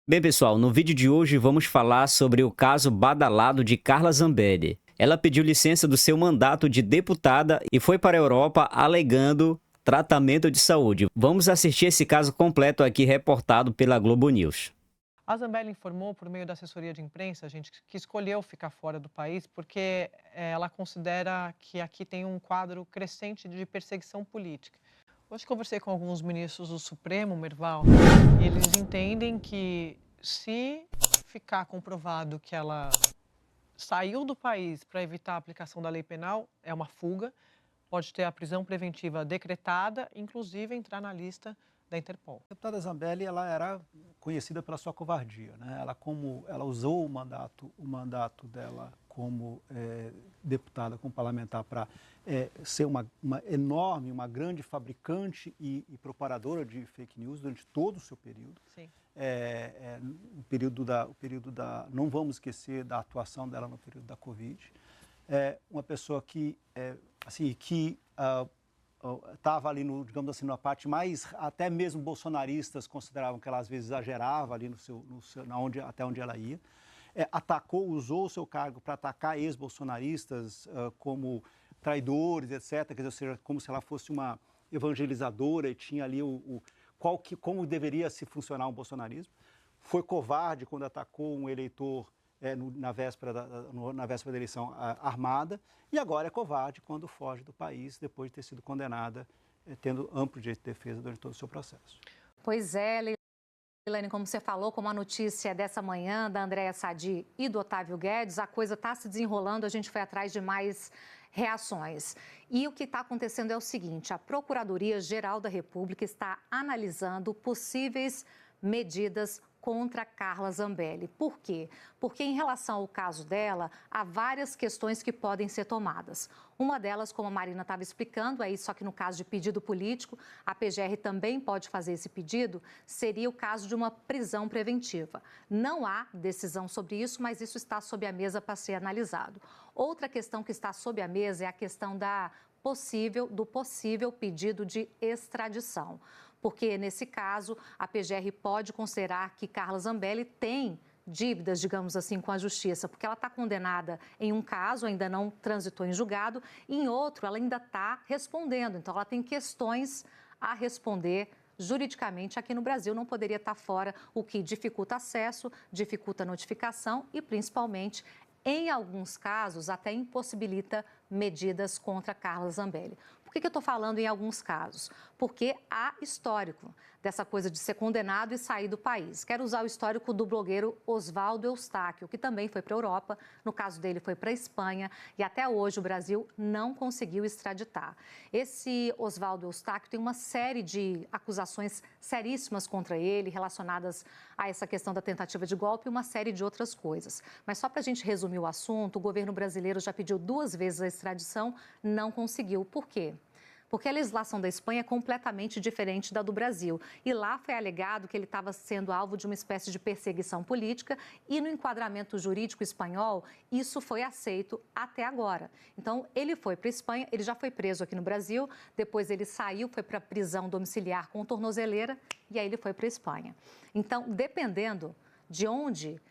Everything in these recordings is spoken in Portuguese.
Bem, pessoal, no vídeo de hoje vamos falar sobre o caso badalado de Carla Zambelli. Ela pediu licença do seu mandato de deputada e foi para a Europa alegando tratamento de saúde. Vamos assistir esse caso completo aqui reportado pela Globo News. A Zambelli informou, por meio da assessoria de imprensa, gente, que escolheu ficar fora do país porque ela considera que aqui tem um quadro crescente de perseguição política. Hoje conversei com alguns ministros do Supremo, Merval, e eles entendem que se ficar comprovado que ela saiu do país para evitar a aplicação da lei penal, é uma fuga, pode ter a prisão preventiva decretada, inclusive entrar na lista da Interpol. A deputada Zambelli, ela era conhecida pela sua covardia, né? Ela usou o mandato dela como deputada, como parlamentar, para ser uma enorme, uma grande fabricante e propagadora de fake news durante todo o seu período. Sim. O período da, não vamos esquecer da atuação dela no período da Covid. Uma pessoa que estava ali, digamos assim, na parte mais, até mesmo bolsonaristas consideravam que ela às vezes exagerava ali até onde ela ia. Usou o seu cargo para atacar ex-bolsonaristas como traidores, etc. Quer dizer, ou seja, como se ela fosse uma evangelizadora e tinha ali como deveria se funcionar um bolsonarismo. Foi covarde quando atacou um eleitor na véspera da eleição armada, e agora é covarde quando foge do país depois de ter sido condenada, tendo amplo direito de defesa durante todo o seu processo. Pois é, Leilane, como você falou, como a notícia dessa manhã da Andréa Sadi e do Otávio Guedes, a coisa está se desenrolando, a gente foi atrás de mais reações. E o que está acontecendo é o seguinte: a Procuradoria-Geral da República está analisando possíveis medidas contra Carla Zambelli. Por quê? Porque em relação ao caso dela, há várias questões que podem ser tomadas. Uma delas, como a Marina estava explicando, aí só que no caso de pedido político, a PGR também pode fazer esse pedido, seria o caso de uma prisão preventiva. Não há decisão sobre isso, mas isso está sob a mesa para ser analisado. Outra questão que está sob a mesa é a questão do possível pedido de extradição. Porque, nesse caso, a PGR pode considerar que Carla Zambelli tem dívidas, digamos assim, com a justiça, porque ela está condenada em um caso, ainda não transitou em julgado, e em outro ela ainda está respondendo. Então, ela tem questões a responder juridicamente aqui no Brasil, não poderia estar fora, o que dificulta acesso, dificulta notificação e, principalmente, em alguns casos, até impossibilita medidas contra Carla Zambelli. Por que eu estou falando em alguns casos? Porque há histórico dessa coisa de ser condenado e sair do país. Quero usar o histórico do blogueiro Oswaldo Eustáquio, que também foi para a Europa, no caso dele foi para a Espanha, e até hoje o Brasil não conseguiu extraditar. Esse Oswaldo Eustáquio tem uma série de acusações seríssimas contra ele, relacionadas a essa questão da tentativa de golpe e uma série de outras coisas. Mas só para a gente resumir o assunto, o governo brasileiro já pediu 2 vezes a extradição, não conseguiu. Por quê? Porque a legislação da Espanha é completamente diferente da do Brasil. E lá foi alegado que ele estava sendo alvo de uma espécie de perseguição política e no enquadramento jurídico espanhol, isso foi aceito até agora. Então, ele foi para a Espanha, ele já foi preso aqui no Brasil, depois ele saiu, foi para a prisão domiciliar com tornozeleira e aí ele foi para a Espanha. Então, dependendo de onde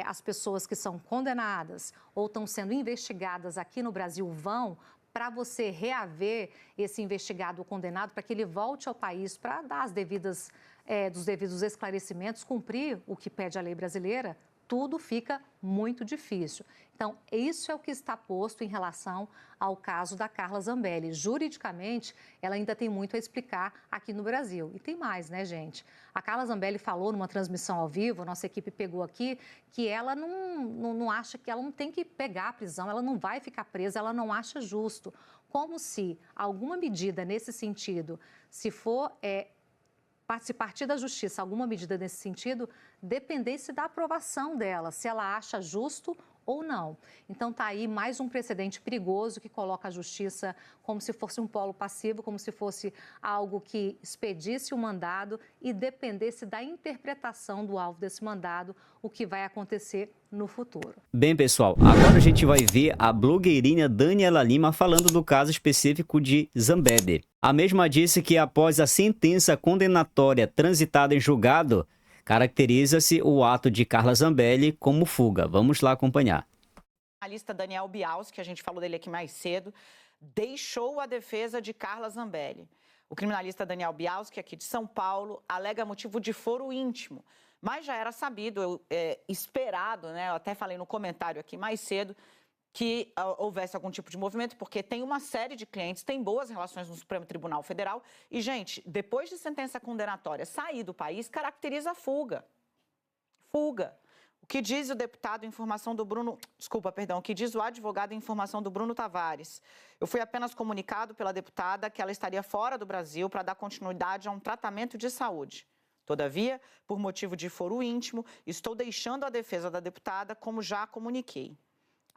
as pessoas que são condenadas ou estão sendo investigadas aqui no Brasil vão, para você reaver esse investigado ou condenado, para que ele volte ao país para dar dos devidos esclarecimentos, cumprir o que pede a lei brasileira, tudo fica muito difícil. Então, isso é o que está posto em relação ao caso da Carla Zambelli. Juridicamente, ela ainda tem muito a explicar aqui no Brasil. E tem mais, né, gente? A Carla Zambelli falou numa transmissão ao vivo, a nossa equipe pegou aqui, que ela não acha que ela não tem que pegar a prisão, ela não vai ficar presa, ela não acha justo. Como se alguma medida nesse sentido, se partir da justiça, alguma medida nesse sentido, dependesse da aprovação dela, se ela acha justo ou não. Então, está aí mais um precedente perigoso que coloca a justiça como se fosse um polo passivo, como se fosse algo que expedisse o mandado e dependesse da interpretação do alvo desse mandado, o que vai acontecer no futuro. Bem, pessoal, agora a gente vai ver a blogueirinha Daniela Lima falando do caso específico de Zambelli. A mesma disse que após a sentença condenatória transitada em julgado, Caracteriza-se o ato de Carla Zambelli como fuga. Vamos lá acompanhar. A lista Daniel Bialski, que a gente falou dele aqui mais cedo, deixou a defesa de Carla Zambelli. O criminalista Daniel Bialski, aqui de São Paulo, alega motivo de foro íntimo, mas já era sabido, esperado, né? Eu até falei no comentário aqui mais cedo, que houvesse algum tipo de movimento, porque tem uma série de clientes, tem boas relações no Supremo Tribunal Federal e, gente, depois de sentença condenatória, sair do país caracteriza a fuga. Fuga. O que diz o deputado em informação do Bruno... Desculpa, perdão. O que diz o advogado em informação do Bruno Tavares? Eu fui apenas comunicado pela deputada que ela estaria fora do Brasil para dar continuidade a um tratamento de saúde. Todavia, por motivo de foro íntimo, estou deixando a defesa da deputada, como já comuniquei.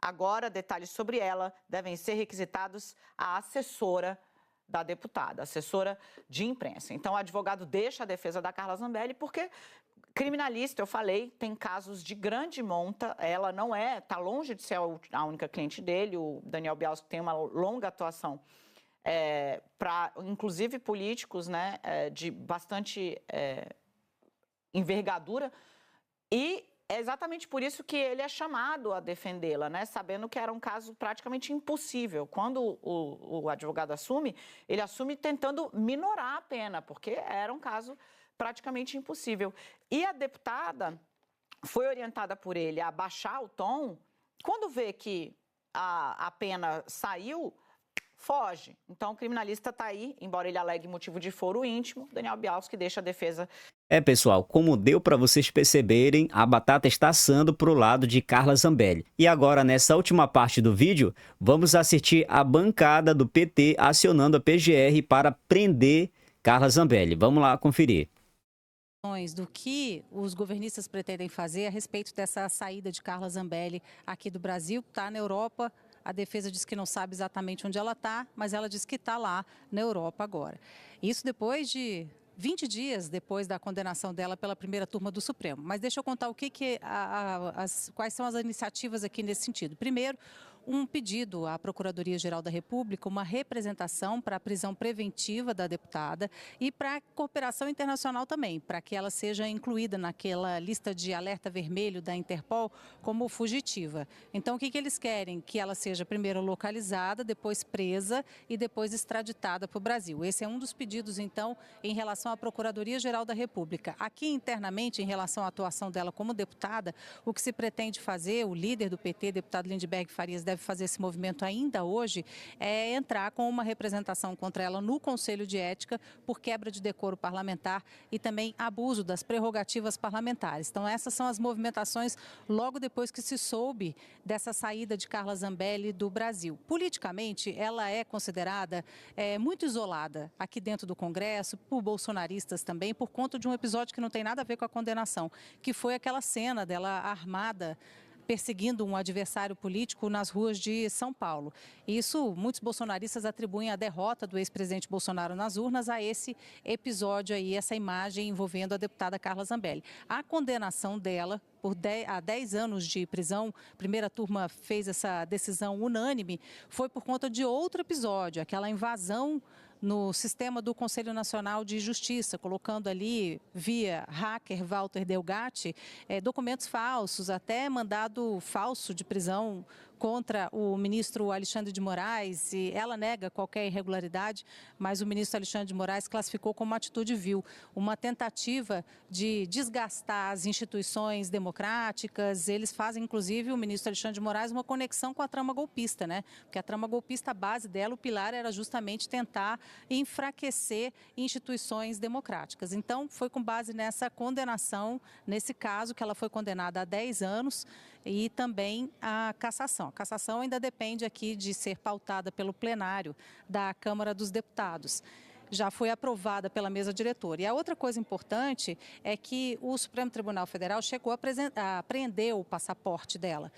Agora, detalhes sobre ela devem ser requisitados à assessora da deputada, assessora de imprensa. Então, o advogado deixa a defesa da Carla Zambelli porque... Criminalista, eu falei, tem casos de grande monta, ela não está longe de ser a única cliente dele, o Daniel Bialski tem uma longa atuação para, inclusive, políticos, né, de bastante envergadura, e é exatamente por isso que ele é chamado a defendê-la, né, sabendo que era um caso praticamente impossível. Quando o advogado assume, ele assume tentando minorar a pena, porque era um caso praticamente impossível. E a deputada foi orientada por ele a baixar o tom. Quando vê que a pena saiu, foge. Então, o criminalista está aí, embora ele alegue motivo de foro íntimo, Daniel Bialski deixa a defesa. Pessoal, como deu para vocês perceberem, a batata está assando para o lado de Carla Zambelli. E agora, nessa última parte do vídeo, vamos assistir a bancada do PT acionando a PGR para prender Carla Zambelli. Vamos lá conferir. Do que os governistas pretendem fazer a respeito dessa saída de Carla Zambelli aqui do Brasil. Está na Europa, a defesa diz que não sabe exatamente onde ela está, mas ela diz que está lá na Europa agora. Isso depois de 20 dias depois da condenação dela pela primeira turma do Supremo. Mas deixa eu contar quais são as iniciativas aqui nesse sentido. Primeiro, um pedido à Procuradoria-Geral da República, uma representação para a prisão preventiva da deputada e para a cooperação internacional também, para que ela seja incluída naquela lista de alerta vermelho da Interpol como fugitiva. Então, o que eles querem? Que ela seja primeiro localizada, depois presa e depois extraditada para o Brasil. Esse é um dos pedidos, então, em relação à Procuradoria-Geral da República. Aqui, internamente, em relação à atuação dela como deputada, o que se pretende fazer, o líder do PT, deputado Lindbergh Farias, deve fazer esse movimento ainda hoje, é entrar com uma representação contra ela no Conselho de Ética por quebra de decoro parlamentar e também abuso das prerrogativas parlamentares. Então, essas são as movimentações logo depois que se soube dessa saída de Carla Zambelli do Brasil. Politicamente, ela é considerada muito isolada aqui dentro do Congresso, por bolsonaristas também, por conta de um episódio que não tem nada a ver com a condenação, que foi aquela cena dela armada perseguindo um adversário político nas ruas de São Paulo. Isso, muitos bolsonaristas atribuem a derrota do ex-presidente Bolsonaro nas urnas a esse episódio aí, essa imagem envolvendo a deputada Carla Zambelli. A condenação dela a 10 anos de prisão, a primeira turma fez essa decisão unânime, foi por conta de outro episódio, aquela invasão no sistema do Conselho Nacional de Justiça, colocando ali, via hacker Walter Delgatti, documentos falsos, até mandado falso de prisão contra o ministro Alexandre de Moraes, e ela nega qualquer irregularidade, mas o ministro Alexandre de Moraes classificou como uma atitude vil, uma tentativa de desgastar as instituições democráticas. Eles fazem, inclusive, o ministro Alexandre de Moraes, uma conexão com a trama golpista, né? Porque a trama golpista, a base dela, o pilar era justamente tentar enfraquecer instituições democráticas. Então, foi com base nessa condenação, nesse caso, que ela foi condenada a 10 anos, e também a cassação. A cassação ainda depende aqui de ser pautada pelo plenário da Câmara dos Deputados. Já foi aprovada pela mesa diretora. E a outra coisa importante é que o Supremo Tribunal Federal chegou a apreender o passaporte dela,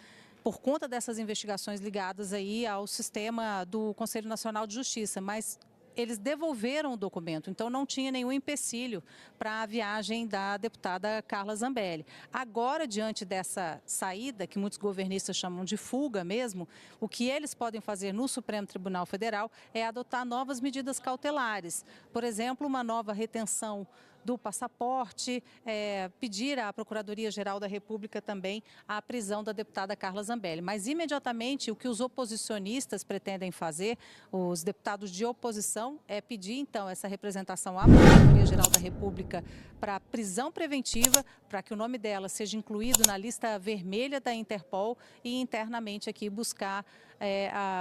por conta dessas investigações ligadas aí ao sistema do Conselho Nacional de Justiça, mas eles devolveram o documento, então não tinha nenhum empecilho para a viagem da deputada Carla Zambelli. Agora, diante dessa saída, que muitos governistas chamam de fuga mesmo, o que eles podem fazer no Supremo Tribunal Federal é adotar novas medidas cautelares. Por exemplo, uma nova retenção do passaporte, pedir à Procuradoria-Geral da República também a prisão da deputada Carla Zambelli. Mas, imediatamente, o que os oposicionistas pretendem fazer, os deputados de oposição, é pedir, então, essa representação à Procuradoria-Geral da República para prisão preventiva, para que o nome dela seja incluído na lista vermelha da Interpol e, internamente, aqui buscar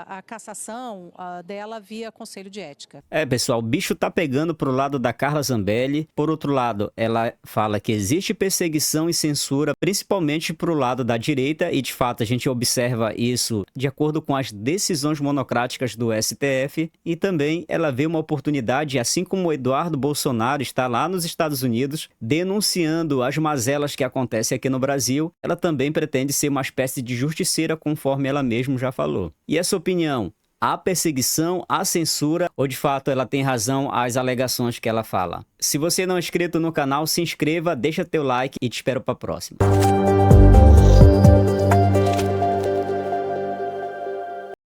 a cassação dela via Conselho de Ética. Pessoal, o bicho tá pegando pro lado da Carla Zambelli. Por outro lado, ela fala que existe perseguição e censura, principalmente pro lado da direita, e de fato a gente observa isso de acordo com as decisões monocráticas do STF, e também ela vê uma oportunidade, assim como o Eduardo Bolsonaro está lá nos Estados Unidos, denunciando as mazelas que acontecem aqui no Brasil, ela também pretende ser uma espécie de justiceira, conforme ela mesma já falou. E essa opinião? Há perseguição, há censura, ou de fato ela tem razão às alegações que ela fala? Se você não é inscrito no canal, se inscreva, deixa teu like e te espero para a próxima.